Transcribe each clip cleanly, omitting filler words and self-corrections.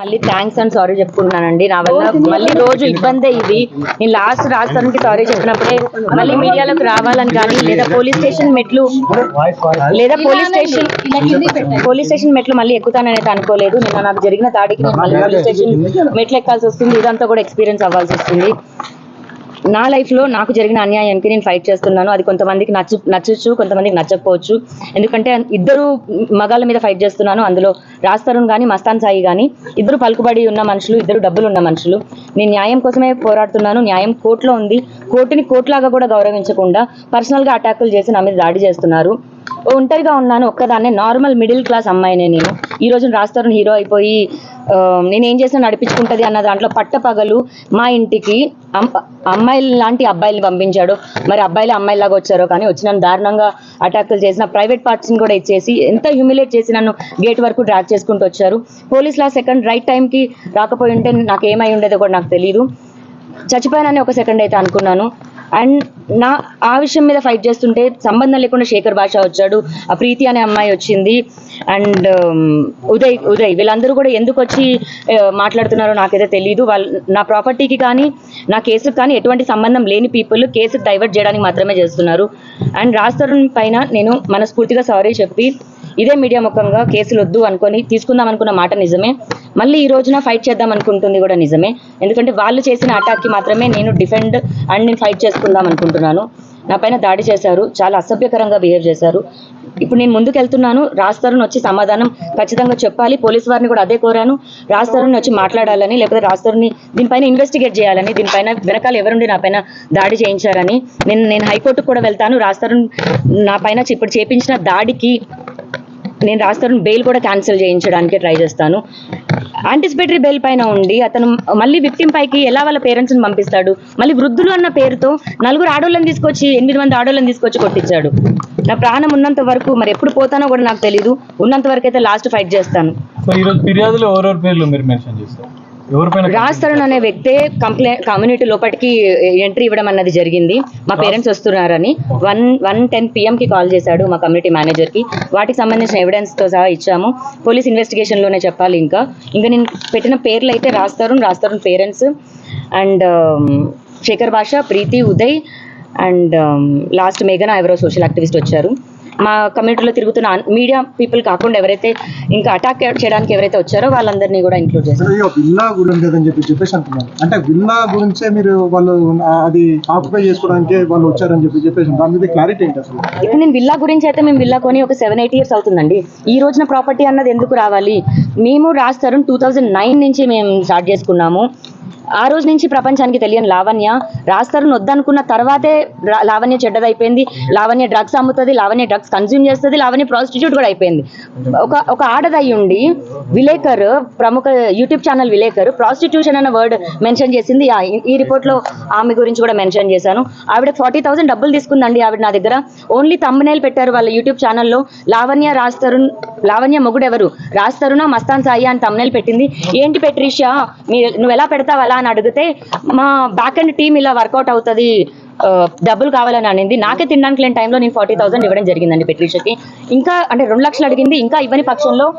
మళ్ళీ thanks and sorry చెప్పుకుంటున్నానండి. నా వల్ల మళ్ళీ రోజు ఇబ్బందే ఇది. నేను లాస్ట్ రాష్ట్రానికి సారీ చెప్పినప్పుడే మళ్ళీ మీడియాలోకి రావాలని కానీ లేదా పోలీస్ స్టేషన్ మెట్లు మళ్ళీ ఎక్కుతానైతే అనుకోలేదు. నిన్న నాకు జరిగిన దాడికి నేను మళ్ళీ పోలీస్ స్టేషన్ మెట్లు ఎక్కాల్సి వస్తుంది. ఇదంతా కూడా ఎక్స్పీరియన్స్ అవ్వాల్సి వస్తుంది. నా లైఫ్లో నాకు జరిగిన అన్యాయానికి నేను ఫైట్ చేస్తున్నాను. అది కొంతమందికి నచ్చచ్చు, కొంతమందికి నచ్చకపోవచ్చు. ఎందుకంటే ఇద్దరు మగాళ్ళ మీద ఫైట్ చేస్తున్నాను. అందులో రాజ్ తరుణ్ కానీ మస్తాన్ సాయి కానీ ఇద్దరు పలుకుబడి ఉన్న మనుషులు, ఇద్దరు డబ్బులు ఉన్న మనుషులు. నేను న్యాయం కోసమే పోరాడుతున్నాను. న్యాయం కోర్టులో ఉంది. కోర్టుని కోర్టులాగా కూడా గౌరవించకుండా పర్సనల్గా అటాకులు చేసి నా మీద దాడి చేస్తున్నారు. ఒంటరిగా ఉన్నాను, ఒక్కదాన్నే, నార్మల్ మిడిల్ క్లాస్ అమ్మాయినే నేను. ఈ రోజు రాజ్ తరుణ్ హీరో అయిపోయి నేనేం చేసినా నడిపించుకుంటుంది అన్న దాంట్లో పట్టపగలు మా ఇంటికి అమ్మాయిలు లాంటి అబ్బాయిలు పంపించాడు. మరి అబ్బాయిలు అమ్మాయిలాగా వచ్చారో కానీ వచ్చి నన్ను దారుణంగా అటాకులు చేసిన, ప్రైవేట్ పార్ట్స్ని కూడా ఇచ్చేసి ఎంత హ్యూమిలేట్ చేసి నన్ను గేట్ వరకు డ్రాగ్ చేసుకుంటూ వచ్చారు. పోలీసులు ఆ సెకండ్ రైట్ టైంకి రాకపోయి ఉంటే నాకు ఏమై ఉండేదో కూడా నాకు తెలియదు. చచ్చిపోయానని ఒక సెకండ్ అయితే అనుకున్నాను. అండ్ ఆ విషయం మీద ఫైట్ చేస్తుంటే సంబంధం లేకుండా శేఖర్ భాష వచ్చాడు, ఆ ప్రీతి అనే అమ్మాయి వచ్చింది, అండ్ ఉదయ్ వీళ్ళందరూ కూడా ఎందుకు వచ్చి మాట్లాడుతున్నారో నాకైతే తెలియదు. వాళ్ళు నా ప్రాపర్టీకి కానీ నా కేసుకు కానీ ఎటువంటి సంబంధం లేని పీపుల్ కేసుకు డైవర్ట్ చేయడానికి మాత్రమే చేస్తున్నారు. అండ్ రాజ్ తరుణ్ పైన నేను మనస్ఫూర్తిగా సారీ చెప్పి ఇదే మీడియా ముఖంగా కేసులు వద్దు అనుకొని తీసుకుందాం అనుకున్న మాట నిజమే. మళ్ళీ ఈ రోజున ఫైట్ చేద్దాం అనుకుంటుంది కూడా నిజమే. ఎందుకంటే వాళ్ళు చేసిన అటాక్కి మాత్రమే నేను డిఫెండ్ అండ్ నేను ఫైట్ చేసుకుందాం అనుకుంటున్నాను. నా పైన దాడి చేశారు, చాలా అసభ్యకరంగా బిహేవ్ చేశారు. ఇప్పుడు నేను ముందుకు వెళ్తున్నాను. రాజ్ తరుణ్ వచ్చి సమాధానం ఖచ్చితంగా చెప్పాలి. పోలీస్ వారిని కూడా అదే కోరాను, రాజ్ తరుణ్ వచ్చి మాట్లాడాలని, లేకపోతే రాజ్ తరుణ్ని దీనిపైన ఇన్వెస్టిగేట్ చేయాలని, దీనిపైన వెనకాల ఎవరుండి నా పైన దాడి చేయించారని. నేను హైకోర్టుకు కూడా వెళ్తాను. రాజ్ తరుణ్ నా పైన ఇప్పుడు చేపించిన దాడికి నేను రాజ్ తరుణ్ బెయిల్ కూడా క్యాన్సిల్ చేయించడానికి ట్రై చేస్తాను. యాంటిసిపేటరీ బెయిల్ పైన ఉండి అతను మళ్ళీ విక్టిమ్ పైకి ఎలా వాళ్ళ పేరెంట్స్ని పంపిస్తాడు? మళ్ళీ వృద్ధులు అన్న పేరుతో 4 ఆడోళ్ళని తీసుకొచ్చి 8 మంది ఆడోళ్ళని తీసుకొచ్చి కొట్టించాడు. నా ప్రాణం ఉన్నంత వరకు, మరి ఎప్పుడు పోతానో కూడా నాకు తెలియదు. ఉన్నంత వరకు అయితే లాస్ట్ ఫైట్ చేస్తాను. రాజ్ తరుణ్ అనే వ్యక్తే కమ్యూనిటీ లోపలికి ఎంట్రీ ఇవ్వడం అన్నది జరిగింది. మా పేరెంట్స్ వస్తున్నారని 1:10 PM కాల్ చేశాడు మా కమ్యూనిటీ మేనేజర్కి. వాటికి సంబంధించిన ఎవిడెన్స్తో సహా ఇచ్చాము. పోలీస్ ఇన్వెస్టిగేషన్లోనే చెప్పాలి. ఇంకా నేను పెట్టిన పేర్లు అయితే రాజ్ తరుణ్ పేరెంట్స్ అండ్ శేఖర్ భాష, ప్రీతి, ఉదయ్ అండ్ లాస్ట్ మేఘన ఎవరో సోషల్ యాక్టివిస్ట్ వచ్చారు. మా కమ్యూనిటీలో తిరుగుతున్న మీడియా పీపుల్ కాకుండా ఎవరైతే ఇంకా అటాక్ చేయడానికి ఎవరైతే వచ్చారో వాళ్ళందరినీ కూడా ఇంక్లూడ్ చేస్తారు. విల్లా గురించి చెప్పేసి అంటున్నారు. అంటే విల్లా గురించే మీరు వాళ్ళు అది ఆక్యుపై చేసుకోవడానికి వాళ్ళు వచ్చారని చెప్పేసి దాని మీద క్లారిటీ ఏంటి అసలు? ఇప్పుడు నేను విల్లా గురించి అయితే మేము విల్లా కొని ఒక 7-8 years అవుతుందండి. ఈ రోజున ప్రాపర్టీ అన్నది ఎందుకు రావాలి? మేము రాజ్ తరుణ్ 2009 నుంచి మేము స్టార్ట్ చేసుకున్నాము. ఆ రోజు నుంచి ప్రపంచానికి తెలియని లావణ్య రాజ్ తరుణ్ వద్దనుకున్న తర్వాతే లావణ్య చెడ్డదైపోయింది. లావణ్య డ్రగ్స్ అమ్ముతుంది, లావణ్య డ్రగ్స్ కన్జ్యూమ్ చేస్తుంది, లావణ్య ప్రాస్టిట్యూట్ కూడా అయిపోయింది. ఒక ఆడదై ఉండి విలేకర్, ప్రముఖ యూట్యూబ్ ఛానల్ విలేకర్ ప్రాస్టిట్యూషన్ అన్న వర్డ్ మెన్షన్ చేసింది. ఈ రిపోర్ట్లో ఆమె గురించి కూడా మెన్షన్ చేశాను. ఆవిడ 40,000 డబ్బులు తీసుకుందండి. ఆవిడ నా దగ్గర ఓన్లీ థంబ్నెయిల్ పెట్టారు వాళ్ళ యూట్యూబ్ ఛానల్లో. లావణ్య మొగుడు ఎవరు, రాజ్ తరుణ్ మస్తాన్ సాయి అని థంబ్నెయిల్ పెట్టింది. ఏంటి పెట్రిషా నువ్వు ఎలా పెడతావు అలా అని అడిగితే మా బ్యాక్ అండ్ టీమ్ ఇలా వర్కౌట్ అవుతుంది, డబ్బులు కావాలని అనింది. నాకే తినడానికి లేని టైంలో నేను 40,000 ఇవ్వడం జరిగిందండి పెట్రిషాకి. ఇంకా అంటే 2 లక్షలు అడిగింది. ఇంకా ఇవ్వని పక్షంలో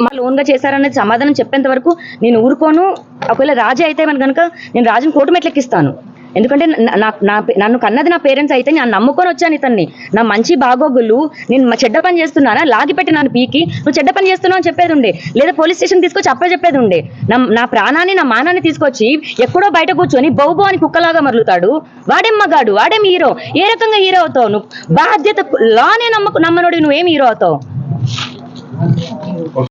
మా లోన్గా చేశారనేది సమాధానం చెప్పేంత వరకు నేను ఊరుకోను. ఒకవేళ రాజీ అయితే మన కనుక నేను రాజుని కోర్టు మెట్లెక్కిస్తాను. ఎందుకంటే నన్ను కన్నది నా పేరెంట్స్ అయితే నేను నమ్ముకొని వచ్చాను ఇతన్ని. నా మంచి బాగోగులు నేను చెడ్డ పని చేస్తున్నానా లాగిపెట్టి నన్ను పీకి నువ్వు చెడ్డ పని చేస్తున్నావు అని చెప్పేది ఉండే, లేదా పోలీస్ స్టేషన్ తీసుకొచ్చి చెప్పేది ఉండే. నా ప్రాణాన్ని నా మానాన్ని తీసుకొచ్చి ఎక్కడో బయట కూర్చొని బౌబో అని కుక్కలాగా మరులుతాడు. వాడేం మగాడు, వాడేం హీరో? ఏ రకంగా హీరో అవుతావు నువ్వు? బాధ్యత లానే నమ్మనోడి నువ్వేం హీరో అవుతావు?